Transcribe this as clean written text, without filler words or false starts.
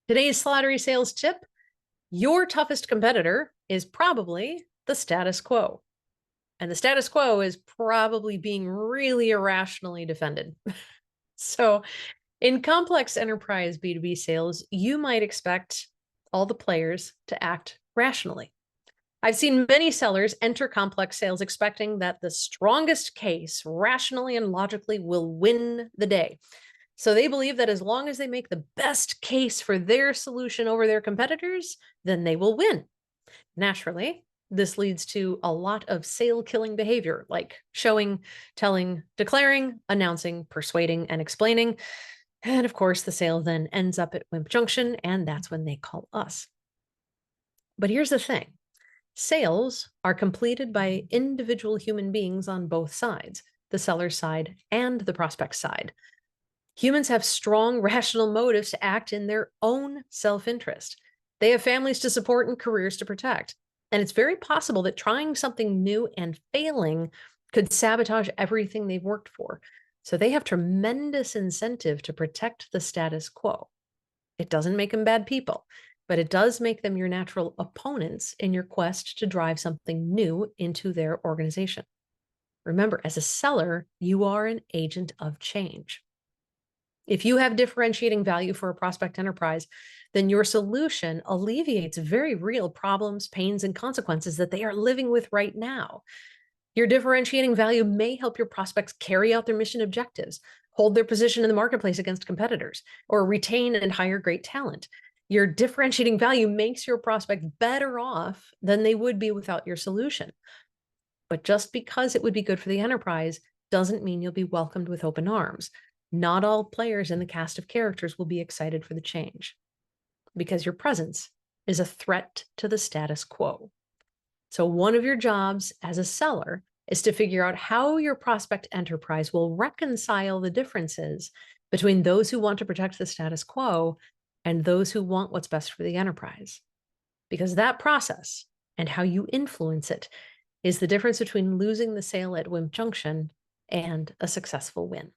Today's Slattery sales tip: your toughest competitor is probably the status quo. And the status quo is probably being really irrationally defended. So, in complex enterprise B2B sales, you might expect all the players to act rationally. I've seen many sellers enter complex sales expecting that the strongest case, rationally and logically, will win the day. So they believe that as long as they make the best case for their solution over their competitors, then they will win. Naturally, this leads to a lot of sale killing behavior like showing, telling, declaring, announcing, persuading, and explaining. And of course, the sale then ends up at Wimp Junction, and that's when they call us. But here's the thing: sales are completed by individual human beings on both sides, the seller's side and the prospect side. Humans have strong rational motives to act in their own self-interest. They have families to support and careers to protect. And it's very possible that trying something new and failing could sabotage everything they've worked for. So they have tremendous incentive to protect the status quo. It doesn't make them bad people, but it does make them your natural opponents in your quest to drive something new into their organization. Remember, as a seller, you are an agent of change. If you have differentiating value for a prospect enterprise, then your solution alleviates very real problems, pains, and consequences that they are living with right now. Your differentiating value may help your prospects carry out their mission objectives, hold their position in the marketplace against competitors, or retain and hire great talent. Your differentiating value makes your prospect better off than they would be without your solution. But just because it would be good for the enterprise doesn't mean you'll be welcomed with open arms. Not all players in the cast of characters will be excited for the change because your presence is a threat to the status quo. So one of your jobs as a seller is to figure out how your prospect enterprise will reconcile the differences between those who want to protect the status quo and those who want what's best for the enterprise. Because that process and how you influence it is the difference between losing the sale at Wimp Junction and a successful win.